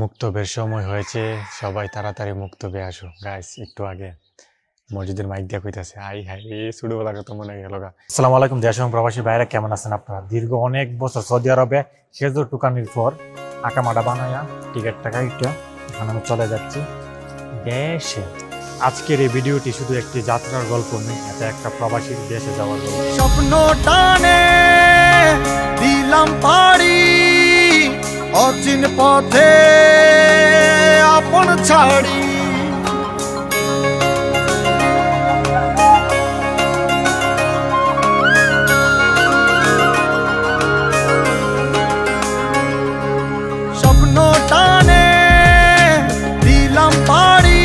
মুক্তবের সময় হয়েছে, সবাই তাড়াতাড়ি মুক্তবে আসো। গাইস একটু আগে মসজিদের মাইক দিয়া কইতাছে, আই হাই রে ছোটবেলার কথা মনে গেল গা। আসসালামু আলাইকুম দেশ এবং প্রবাসী ভাইরা, কেমন আছেন আপনারা? দীর্ঘ অনেক বছর সৌদি আরবে খেজুর টুকানির পর আকামাটা বানায়া টিকিট টাকা ইটা এখন আমি চলে যাচ্ছি দেশে। আজকের এই ভিডিওটি শুধু একটি যাত্রার গল্প নেই, এটা একটা প্রবাসীর দেশে যাওয়ার গল্প। স্বপ্ন টানে দিলাম পাড়ি অচিন পথে আপন ছাড়ি। স্বপ্ন টানে দিলাম পাড়ি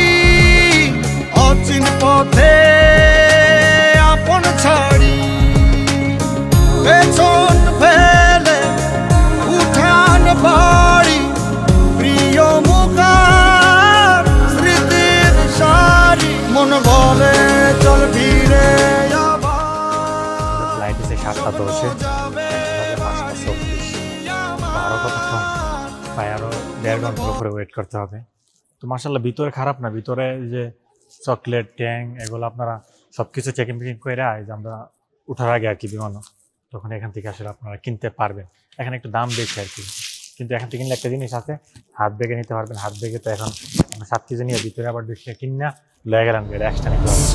অচিন পথে আপন ছাড়ি। পেছন ফেলে উঠান বাড়ি প্রিয় মুখার স্মৃতির সারি। মন বলে চল ফিরে ফ্লাইট এসে 7:10, এখন বাজে 5:24। আরো কতক্ষণ, প্রায় আরো 1.5 ঘন্টার উপরে ওয়েট করতে হবে। তো মার্শাল্লাহ ভিতরে খারাপ না, ভিতরে যে চকলেট ট্যাং এগুলো আপনারা সবকিছু চেকিং ফেকিং করে এই যে আমরা উঠার আগে আর কি বিমানও, তখন এখান থেকে আসলে আপনারা কিনতে পারবেন। এখানে একটু দাম বেশি আর কি, কিন্তু এখান থেকে কিনলে একটা জিনিস আছে, হাত ব্যাগে নিতে পারবেন। হাত ব্যাগে তো এখন 7 কেজি নিয়ে ভিতরে আবার 2 কেজি কিনা লয়ে গেলাম, এক্সট্রা নিতে হবে।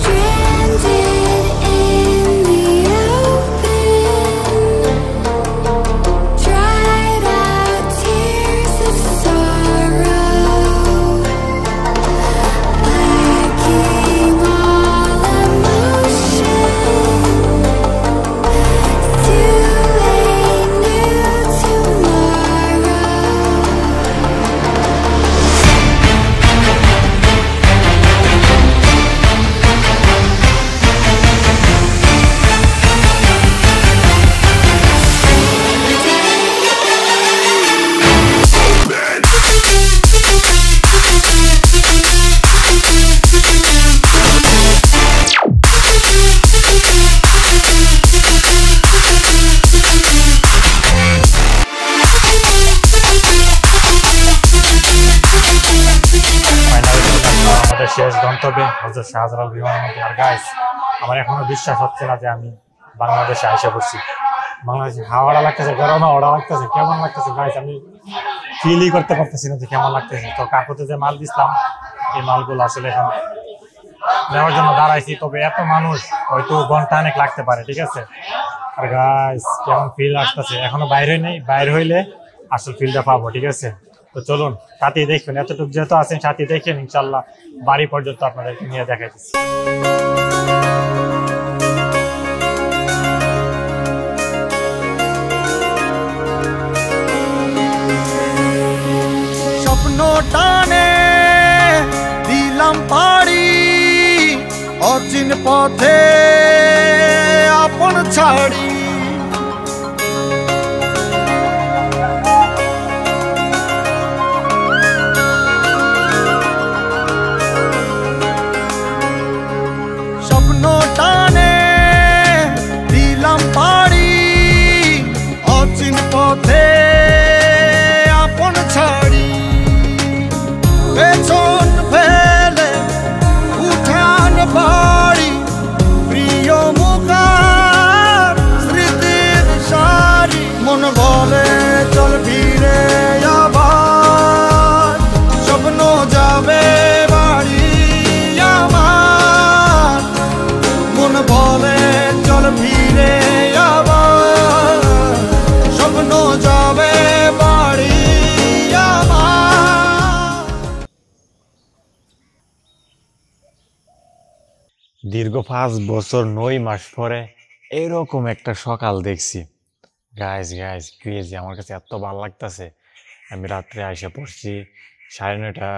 শেষ গন্তব্যে হযরত শাহজালাল বিমানবন্দর। আর গাইস, আমার এখনো বিশ্বাস হচ্ছে না যে আমি বাংলাদেশে এসে পড়ছি। বাংলাদেশে হাওয়াটা লাগতেছে, গরমে ওড়া লাগতেছে, কেমন লাগতেছে গাইস, আমি ফিলই করতে পারতেছি না যে কেমন লাগতেছে। তো কাকুতে যে মাল দিছিলাম, এই মালগুলো আসলে এখন নেওয়ার জন্য দাঁড়াইছি। তবে এত মানুষ, হয়তো ঘন্টা অনেক লাগতে পারে, ঠিক আছে। আর গাইস কেমন ফিল আসতেছে, এখনো বাইরে নেই, বাইরে হইলে আসল ফিলটা পাবো, ঠিক আছে। তো চলুন সাথে দেখবেন, এতটুকু যেহেতু আছেন সাথে দেখেন, ইনশাল্লাহ বাড়ি পর্যন্ত আপনাদেরকে নিয়ে দেখাইতেছি। স্বপ্ন টানে দিলাম পাড়ি অচিন পথে আপন ছাড়ি। স্বপ্ন টানে দিলাম পাড়ি অচিন পথে আপন ছাড়ি। পেছন ফেলে উঠান বাড়ি প্রিয় মুখার স্মৃতির সারি। মন বলে চল ফিরে আবার, স্বপ্ন যাবে বাড়ি আমার। মন বলে চল ফিরে আবার, স্বপ্ন যাবে বাড়ি আমার। দীর্ঘ 5 বছর 9 মাস পরে এরকম একটা সকাল দেখছি। গাইস ক্রেজি, আমার কাছে এত ভালো লাগতেছে। আমি রাত্রে এসে পড়ছি 9:30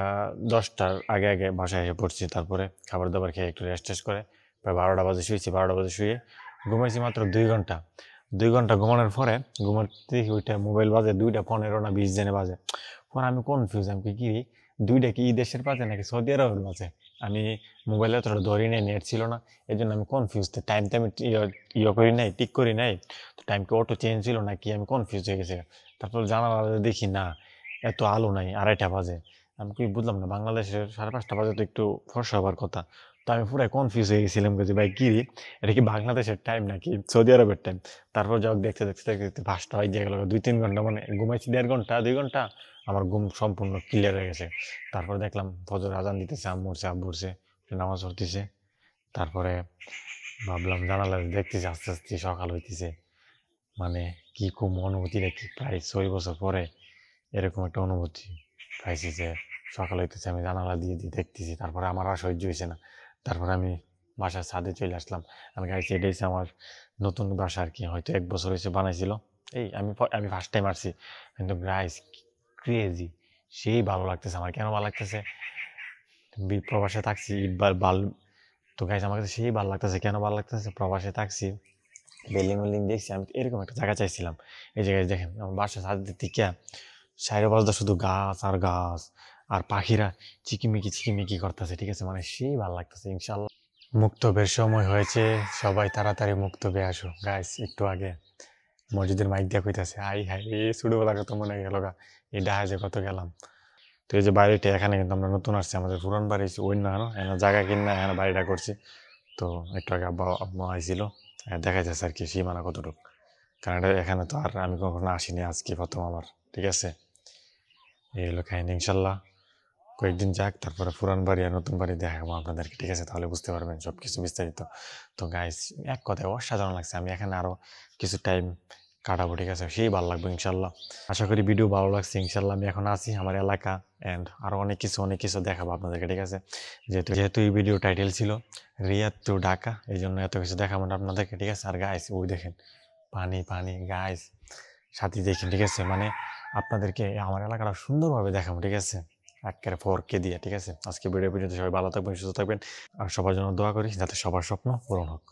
10টার আগে আগে বাসায় এসে পড়ছি। তারপরে খাবার দাবার খেয়ে একটু রেস্ট করে প্রায় 12টা বাজে শুয়েছি। 12টা বাজে শুয়ে ঘুমাইছি মাত্র 2 ঘন্টা। 2 ঘন্টা ঘুমানোর পরে ঘুমাতে দেখি ওইটা মোবাইল বাজে 2:15 না 20 জেনে বাজে। পরে আমি কনফিউজ, আমি কি দুইটা কি দেশের বাজে নাকি সৌদি আরবের বাজে। আমি মোবাইলে অতটা ধরি নাই, নেট ছিল না, এই জন্য আমি কনফিউজ। টাইমটা আমি করি নাই, ঠিক করি নাই, তো টাইমকে অটো চেঞ্জ ছিল নাকি আমি কনফিউজ হয়ে গেছে। তারপর জানালা দেখি না এত আলো নাই, 2:30 বাজে। আমি কি বুঝলাম না, বাংলাদেশের 5:30 বাজে তো একটু ফর্সা হবার কথা। তো আমি পুরাই কনফিউজ হয়ে গেছিলাম যে ভাই কি রে, এটা কি বাংলাদেশের টাইম নাকি সৌদি আরবের টাইম? তারপর যাক দেখতে দেখতে দেখতে দেখতে 5টা বাজে গেল, 2-3 ঘন্টা মানে ঘুমাইছি 1.5 ঘন্টা 2 ঘন্টা, আমার ঘুম সম্পূর্ণ ক্লিয়ার হয়ে গেছে। তারপর দেখলাম ফজর আজান দিতেছে, আব্বু উঠছে, নামাজ পড়তেছে। তারপরে ভাবলাম জানালা দিয়ে দেখতেছি আস্তে আস্তে সকাল হইতেছে। মানে কি খুব অনুভূতিটা কি, প্রায় 6 বছর পরে এরকম একটা অনুভূতি পাইছি যে সকাল হইতেছে, আমি জানালা দিয়ে দিয়ে দেখতেছি। তারপরে আমার আর সহ্য হয়েছে না, তারপরে আমি বাসার ছাদে চলে আসলাম। আমি গাইছি এটা হচ্ছে আমার নতুন বাসা আর কি, হয়তো 1 বছর হয়েছে বানাইছিল। এই আমি ফার্স্ট টাইম আসছি, কিন্তু গাইস ক্রেজি, সেই ভালো লাগতেছে আমার। কেন ভালো লাগতেছে, প্রবাসে থাকছি ইটবার বাল, তো গাইস আমার কাছে সেই ভালো লাগতেছে। কেন ভালো লাগতেছে, প্রবাসে থাকছি, বিল্ডিং উল্ডিং দেখছি, আমি এরকম একটা জায়গা চাইছিলাম। এই জায়গায় দেখেন আমার বাসার ছাদের থেকে সাইডে পাশটা শুধু গাছ আর গাছ, আর পাখিরা চিকিমিকি চিকিমিকি করতেছে, ঠিক আছে, মানে সেই ভালো লাগতেছে। ইনশাল্লাহ মুক্তবের সময় হয়েছে, সবাই তাড়াতাড়ি মুক্তবে আসো। গাইস একটু আগে মসজিদের মাইক দিয়া কইতাছে, আই হাই রে ছোটবেলা কত মনে গেল গা, এই ডাহাজে কত গেলাম। তো এই যে বাড়িটা, এখানে কিন্তু আমরা নতুন আসছি, আমাদের পুরান বাড়ি ওই না এখানে জায়গা কিনা এখানে বাড়িটা করছি। তো একটু আগে আব্বা আইছিল, দেখা যাচ্ছে আর কি সীমানা কতটুকু, কারণ এখানে তো আর আমি কখনো আসিনি, আজকে প্রথম আমার, ঠিক আছে। এই হলো কাহিনী। ইনশাল্লাহ কয়েকদিন যাক, তারপরে পুরান বাড়ি আর নতুন বাড়ি দেখাবো আপনাদেরকে, ঠিক আছে, তাহলে বুঝতে পারবেন সব কিছু বিস্তারিত। তো গাইস এক কথায় অসাধারণ লাগছে, আমি এখানে আরও কিছু টাইম কাটাবো, ঠিক আছে, সেই ভালো লাগবে ইনশাল্লাহ। আশা করি ভিডিও ভালো লাগছে। ইনশাল্লাহ আমি এখন আছি আমার এলাকা, অ্যান্ড আরও অনেক কিছু দেখাবো আপনাদেরকে, ঠিক আছে। যেহেতু যেহেতু এই ভিডিও টাইটেল ছিল রিয়াদ টু ঢাকা, এই জন্য এত কিছু দেখাবো না আপনাদেরকে, ঠিক আছে। আর গাইস ওই দেখেন পানি পানি, গাইস সাথে দেখেন, ঠিক আছে, মানে আপনাদেরকে আমার এলাকাটা সুন্দরভাবে দেখাবো, ঠিক আছে, একেবারে 4K দিয়ে, ঠিক আছে। আজকে ভিডিও পর্যন্ত, সবাই ভালো থাকবেন, সুস্থ থাকবেন, আর সবার জন্য দোয়া করি যাতে সবার স্বপ্ন পূরণ হোক।